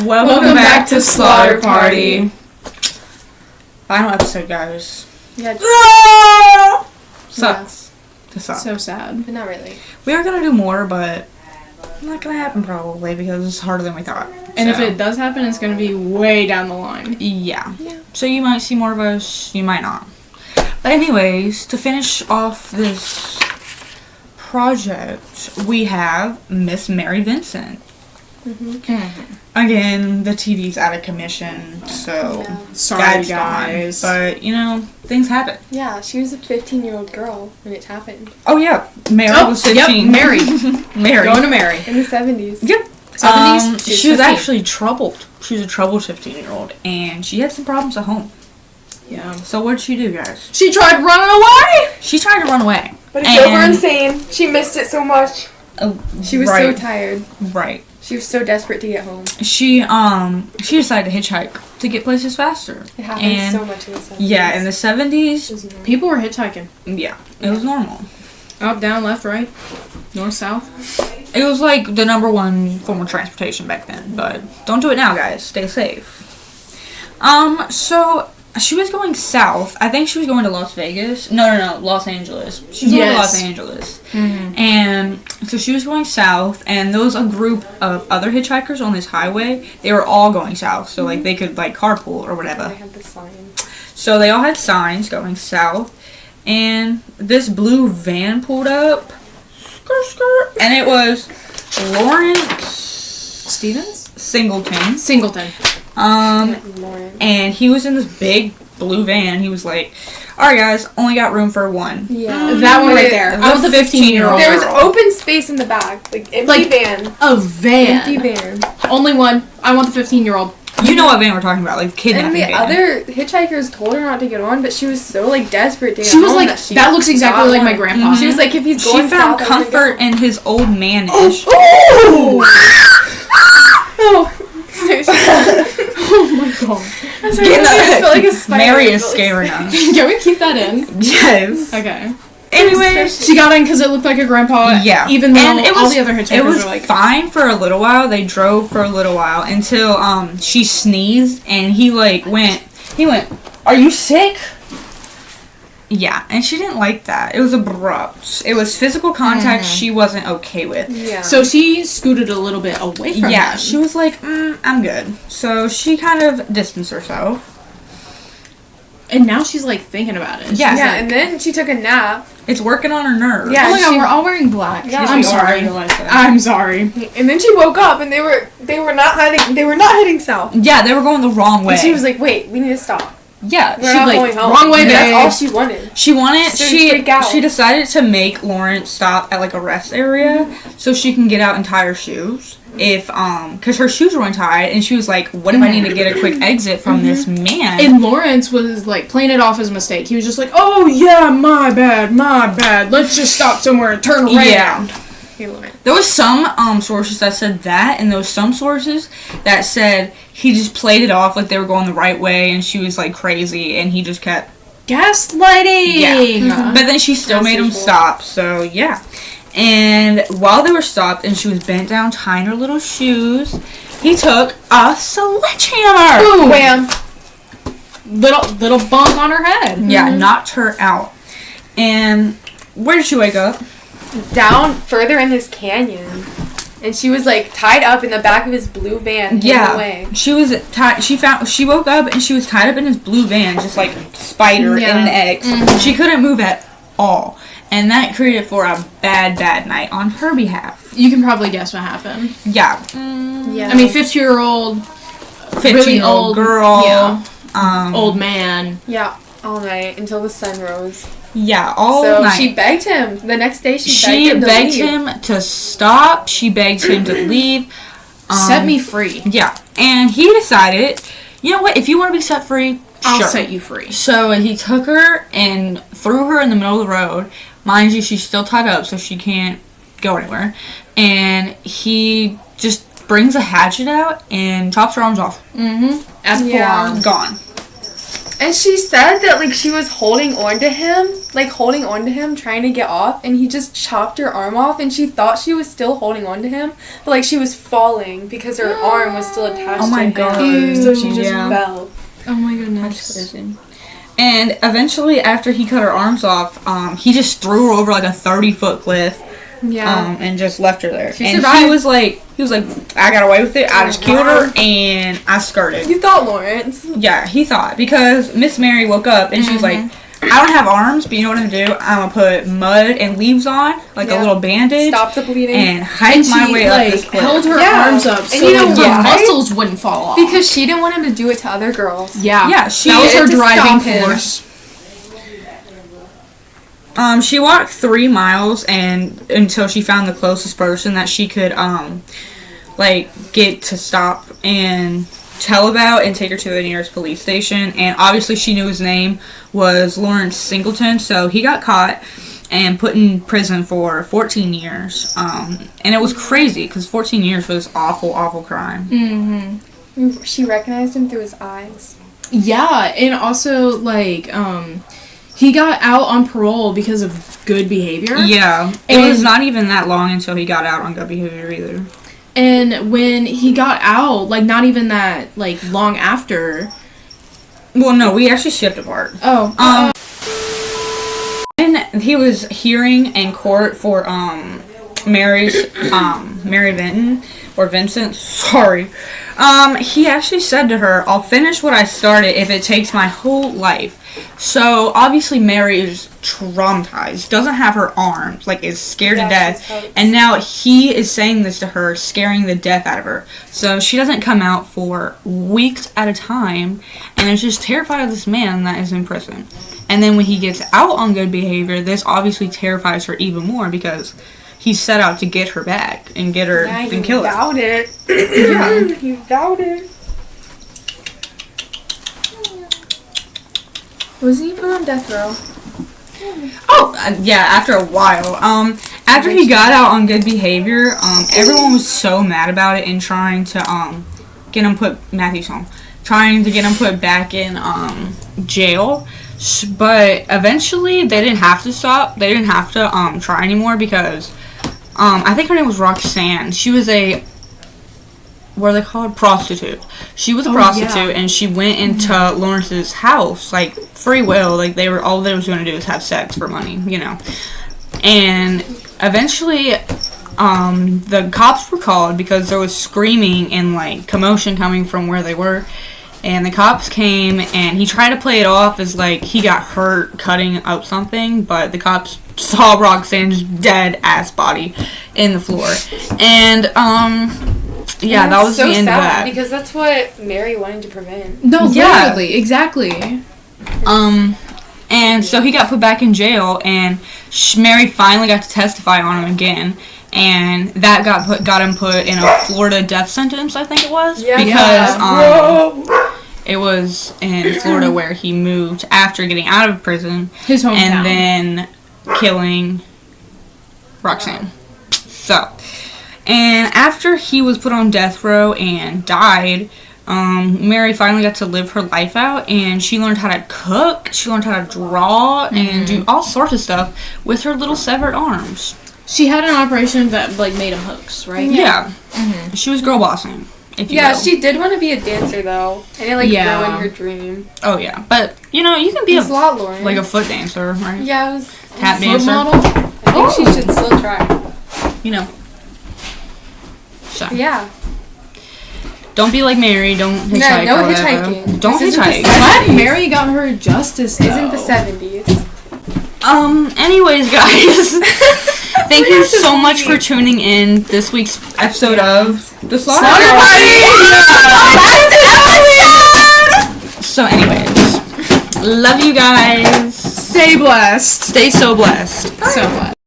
Welcome back to Slaughter Party. Final episode, guys. Yeah. Sucks. To suck. So sad. But not really. We are gonna do more, but not gonna happen probably because it's harder than we thought. And if it does happen, it's gonna be way down the line. Yeah. So you might see more of us, you might not. But anyways, to finish off this project, we have Miss Mary Vincent. Again, the TV's out of commission, so Sorry, Dad's guys. gone. But, you know, things happen. Yeah, she was a 15-year-old girl when it happened. Oh, yeah. Mary was 15. Yep, Mary. Mary. Going to Mary. In the 70s. Yep. 70s? She was actually troubled. She was a troubled 15-year-old, and she had some problems at home. Yeah. So what did she do, guys? She tried running away! She tried to run away. But it drove her insane. She missed it so much. She was so tired. Right. She was so desperate to get home. She decided to hitchhike to get places faster. It happened so much in the 70s. Yeah, in the 70s. People were hitchhiking. Yeah, it was normal. Up, down, left, right, north, south. It was like the number one form of transportation back then, but don't do it now, guys. Stay safe. So she was going south. I think she was going to Las Vegas. No, Los Angeles. She was going to Los Angeles. And so she was going south, and there was a group of other hitchhikers on this highway. They were all going south, so like they could like carpool or whatever. They had the sign. So they all had signs going south, and this blue van pulled up. Skirt. And it was Lawrence Stevens? Singleton. Lawrence. And he was in this big blue van. He was like, alright guys, only got room for one. Yeah. That one right there. I was the 15-year-old. There was open space in the back. Like, empty van. A van. Empty van. Only one. I want the 15-year-old. You know what van we're talking about, like kidnapping And the van. other hitchhikers told her not to get on, but she was so, like, desperate to get She was home like, that looks exactly like my grandpa. She was like, if he's She going found south, comfort in his old man-ish. Oh my god. I felt like a spider. Mary is scaring us. Can we keep that in? Yes. Okay. Anyways, She got in because it looked like her grandpa. yeah. Even though And all the other hitchhikers it was were like, fine for a little while. They drove for a little while until she sneezed and he went, "Are you sick?" Yeah, and she didn't like that. It was abrupt. It was physical contact she wasn't okay with. Yeah. so she scooted a little bit away from Yeah, him. she was like, I'm good. So she kind of distanced herself. And now she's like thinking about it. Yeah. She's Yeah, like, and then she took a nap. It's working on her nerves. Yeah. oh my god, she- we're all wearing black. Yeah. I'm we are. I sorry. realize that. I'm sorry. And then she woke up and they were not heading south. Yeah, they were going the wrong way. And she was like, wait, we need to stop. yeah, We're she not like going home. wrong way, And babe. that's all she wanted. she wanted So you freak out. she decided to make Lawrence stop at like a rest area so she can get out and tie her shoes. If because her shoes were untied and she was like, what if I need to get a quick exit from this man? And Lawrence was like playing it off as a mistake. He was just like, oh yeah, my bad. Let's just stop somewhere and turn around. Yeah. Hey, Lauren. There was some sources that said that, and there was some sources that said he just played it off like they were going the right way, and she was like crazy, and he just kept Gaslighting. But then she still That's made him usual. stop, so yeah. And while they were stopped, and she was bent down tying her little shoes, he took a sledgehammer. Boom. Wham. Little bump on her head. Yeah, knocked her out. And where did she wake up? Down further in his canyon. And she was like tied up in the back of his blue van. Yeah, Away. she was tied. She woke up and she was tied up in his blue van, just like spider in an egg. She couldn't move at all, and that created for a bad night on her behalf. You can probably guess what happened. Yeah, Yeah. I mean, 50-year-old, 15-year-old really old girl. Yeah. Old man. Yeah, all night until the sun rose. Yeah, all So night. she begged him. The next day she She begged begged him to leave. him to stop. She begged him to leave. Set me free. Yeah, and he decided, you know what? If you want to be set free, I'll sure. set you free. So he took her and threw her in the middle of the road. Mind you, she's still tied up, so she can't go anywhere. And he just brings a hatchet out and chops her arms off. At Yeah. forearm. Gone. And she said that, like, she was holding on to him, trying to get off, and he just chopped her arm off, and she thought she was still holding on to him, but, like, she was falling because her arm was still attached to him. God. So she just fell. Oh my goodness. That's crazy. And eventually, after he cut her arms off, he just threw her over, like, a 30-foot cliff. Yeah. And just left her there. She and survived. he was like, I got away with it. I just killed her and I skirted. You thought, Lawrence? Yeah, he thought, because Miss Mary woke up and she's like, I don't have arms, but you know what I'm gonna do? I'm gonna put mud and leaves on, like a little bandage, stop the bleeding, and hike my way up this cliff. Held her arms up so her muscles wouldn't fall off. Because she didn't want him to do it to other girls. Yeah, that was her driving force. She walked 3 miles until she found the closest person that she could get to stop and tell about and take her to the nearest police station. And obviously she knew his name was Lawrence Singleton, so he got caught and put in prison for 14 years. And it was crazy because 14 years was awful crime. Mm-hmm. She recognized him through his eyes. Yeah, and also he got out on parole because of good behavior. Yeah, it was not even that long until he got out on good behavior either. And when he got out, not even that, long after... Well, no, we actually skipped a part. Oh. And he was hearing in court for, Mary Vincent, sorry. He actually said to her, I'll finish what I started if it takes my whole life. So, obviously, Mary is traumatized, doesn't have her arms, is scared to death, and now he is saying this to her, scaring the death out of her. So, she doesn't come out for weeks at a time, and is just terrified of this man that is in prison. And then when he gets out on good behavior, this obviously terrifies her even more, because he set out to get her back and get her and kill her. Vowed it. Yeah. He vowed it. Was he put on death row? Oh, yeah, after a while. After he got out on good behavior, everyone was so mad about it and trying to, get him put back in, jail. But eventually, they didn't have to stop. They didn't have to, try anymore because, I think her name was Roxanne. She was a, what are they called? Prostitute. She was a prostitute, and she went into Lawrence's house, free will. All they was going to do is have sex for money, And eventually, the cops were called because there was screaming and, commotion coming from where they were. And the cops came, and he tried to play it off as, he got hurt cutting up something, but the cops saw Roxanne's dead-ass body in the floor. And, yeah, that was the end of that. Because that's what Mary wanted to prevent. No, literally, exactly. And so he got put back in jail, and Mary finally got to testify on him again. And that got him put in a Florida death sentence, I think it was. Yeah. Because it was in Florida where he moved after getting out of prison. His hometown. And then killing Roxanne. So, and after he was put on death row and died, Mary finally got to live her life out, and she learned how to cook, she learned how to draw, and do all sorts of stuff with her little severed arms. She had an operation that, made him hooks, right? Yeah. Mm-hmm. She was girl bossing, if you will. She did want to be a dancer, though. And it, ruined her dream. Oh, yeah. But, you can be a foot dancer, right? Yeah, it was... Tap dancer. Model? I think she should still try. So. Yeah. Don't be like Mary. Don't hitchhike. No hitchhiking. Don't hitchhike. Glad Mary got her justice, though. Isn't the 70s. Anyways, guys. Thank you so much for tuning in this week's episode of The Slaughter Party! So anyways, love you guys. Stay blessed. Stay so blessed. So blessed.